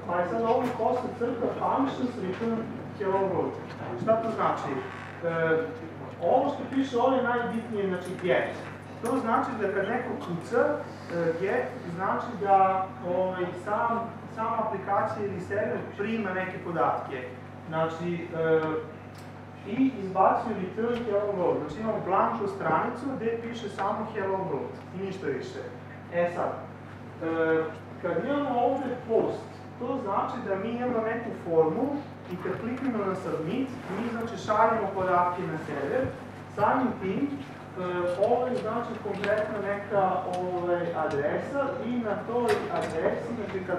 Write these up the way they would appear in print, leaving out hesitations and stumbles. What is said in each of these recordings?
Pa je sad ovdje poslije crta functions return hello world. Šta to znači? Ovo što piše ovdje je najbitnije, znači get. To znači da kad neko kuca get, znači da sama aplikacija ili server prima neke podatke. Znači, i izbacuje return hello world. Znači imamo blanku stranicu gdje piše samo hello world i ništa više. Sad, kad imamo ovdje post, to znači da mi imamo neku formu i kad kliknemo na submit, mi znači šaljemo podatke na server. Samim tim, ovo je znači konkretno neka adresa i na toj adresi, znači kad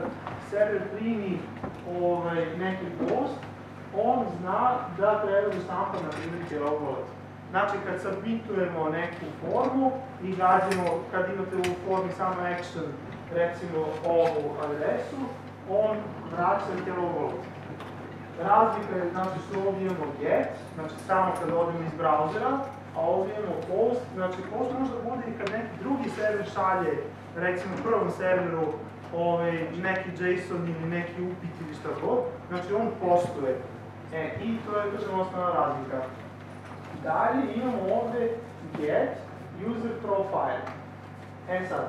server primi neki post, on zna da treba da štampa na primjer hello world. Znači kad submitujemo neku formu i gađemo, kad imate u formi samo action, recimo ovu adresu, on vraća hello world. Razlika je znači što ovdje imamo get, znači samo kad odemo iz brauzera, a ovdje imamo post, znači post možda bude i kad neki drugi server šalje, recimo prvom serveru, neki JSON ili neki upit ili šta god, znači on postuje. I to je kažem osnovna razlika. Dalje imamo ovdje get user profile. Sad,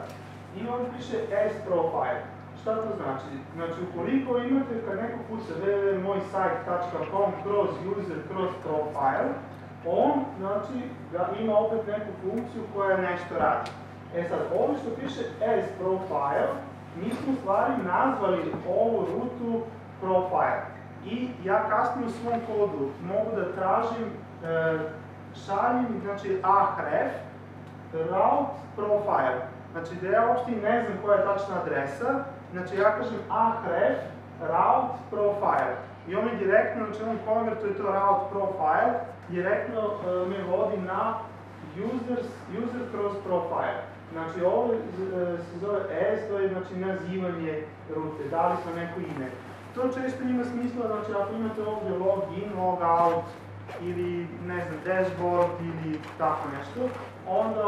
i ovdje piše as profile. Šta to znači? Znači, ukoliko imate kad neko kuca www.mojsite.com kroz user kroz profile, on znači da ima opet neku funkciju koja nešto radi. Sad, ovdje što piše as profile, mi smo u stvari nazvali ovu rutu profile. I ja kasnije u svom kodu mogu da tražim šaljem, znači ahref route profile. Znači da ja uopšte ne znam koja je tačna adresa, znači ja kažem ahref route profile. I on mi direktno, znači on konvertuje to route profile, direktno me vodi na user kroz profile. Znači ovo se zove as, to je znači nazivanje rute, dali smo neko ime. To često ima smisla, znači ako imate ovdje login, logout ili ne znam, dashboard ili tako nešto, onda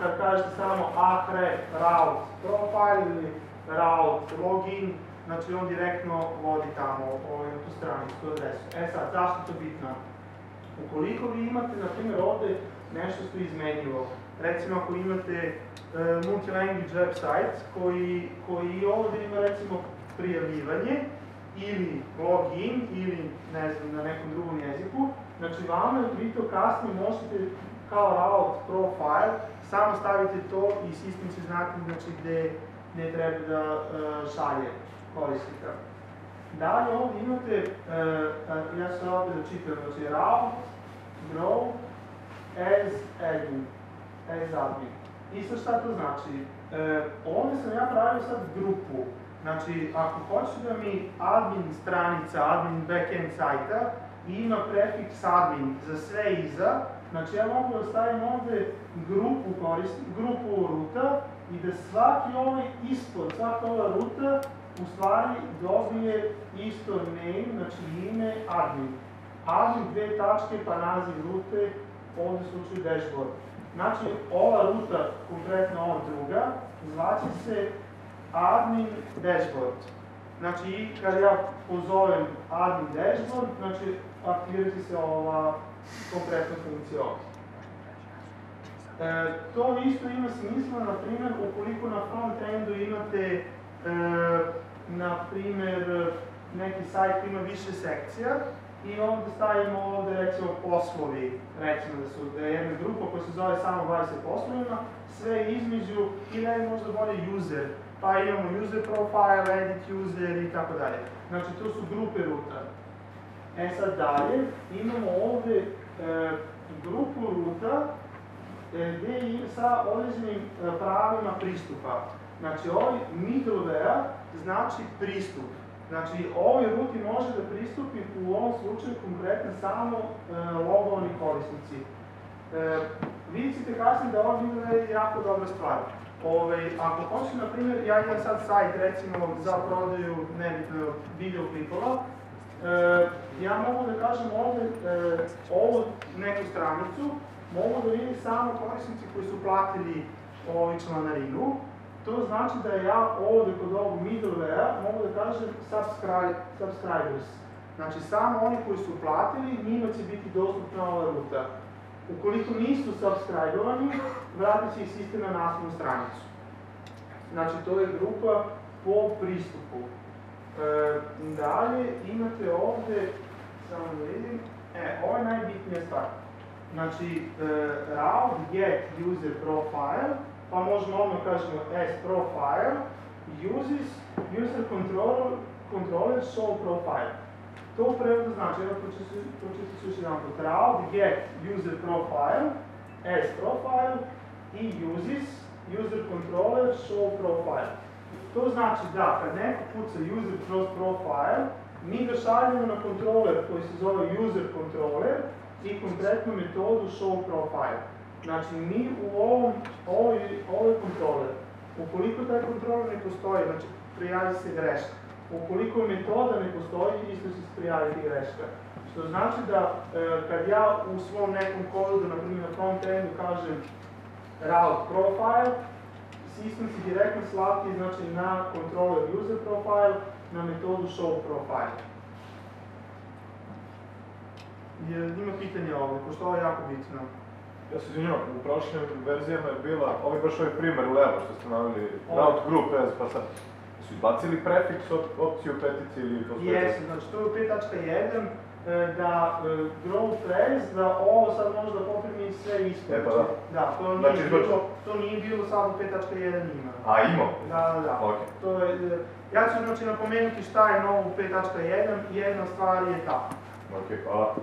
kad kažete samo ahref route profile ili route login, znači on direktno vodi tamo tu stranicu, tu adresu. Sad, zašto to bitno? Ukoliko vi imate, na primjer, ovdje nešto što je izmenjivo, recimo ako imate multilanguage website koji ovdje ima recimo prijavljivanje ili login ili ne znam na nekom drugom jeziku, znači vama vi to kasnije možete kao route profile samo stavite to i sistem će znati znači gdje treba da šalje korisnika. Dalje ovdje imate, ja ću ovdje da čitam, znači route grow as admin. I sad šta to znači? Ovdje sam ja pravio sad grupu. Znači, ako hoćete da mi admin stranica, admin backend sajta ima prefiks admin za sve iza, znači ja mogu da stavim ovdje grupu ruta i da svaki ispod, svaka ova ruta u stvari dobije isto name, znači ime admin. Admin dve tačke pa naziv rute, ovdje u slučaju dashboard. Znači, ova ruta, konkretno ova druga, zvaće se admin dashboard. Znači, i kad ja pozovem admin dashboard, znači, aktivirat će se ova konkretna funkcija ovdje. To isto ima smisla, na primjer, ukoliko na front-endu imate, na primjer, neki sajt ima više sekcija, i ovdje stavimo ovdje recimo poslovi, recimo da je jedna grupa koja se zove samo 20 poslovima, sve između ili možda bolje user, pa imamo user profile, edit user i tako dalje. Znači to su grupe ruta. Sad dalje imamo ovdje grupu ruta gdje je sa određenim pravima pristupa. Znači ovaj middleware znači pristup. Znači, ovoj ruti može da pristupi u ovom slučaju konkretno samo logovani korisnici. Vidjet ćete kasnije da ovo je jako dobra stvar. Ako hoćete, na primjer, ja imam sad sajt recimo za prodaju nebitno video klipova, ja mogu da kažem ovdje ovu neku stranicu, mogu da vidim samo korisnici koji su platili članarinu To znači da ja ovdje kod ovog middleware mogu da kažem subscribers. Znači samo oni koji su platili, njima će biti dostupna ova ruta. Ukoliko nisu subscribovani, vratit će ih sistem na naslovnu stranicu. Znači to je grupa po pristupu. Dalje imate ovdje, samo da vidim, ovo je najbitnija stvar. Znači, route get user profile, pa možemo odmah kažemo as profile, uses user controller show profile. To u prevodu znači, evo pročitat ću još jedan put, route get user profile, as profile i uses user controller show profile. To znači da kad neko puca user cross profile, mi ga šaljemo na kontroler koji se zove user controller i konkretnu metodu show profile. Znači mi u ovoj kontroler, ukoliko taj kontroler ne postoji, znači prijavi se greška. Ukoliko metoda ne postoji, isto će se prijaviti greška. Što znači da kad ja u svom nekom kodu, na primjer na front-endu kažem route profile, sistem će direktno slati znači, na controller user profile, na metodu show profile. Ima pitanja ovdje, pošto ovo je jako bitno. Ja se izvinjam, u prošlim verzijama je bila, ovo je baš ovaj primer levo što ste navili, route group as, pa sad, su izbacili prefiks opciju petici ili to sve? Jesu, znači to je u 5.1 da group as, da ovo sad može da poprimi sve isto. Pa da. Da, to nije bilo sad u 5.1 ima. A, imao? Da. Ok. Ja ću znači napomenuti šta je novo u 5.1, jedna stvar je ta. Ok, hvala.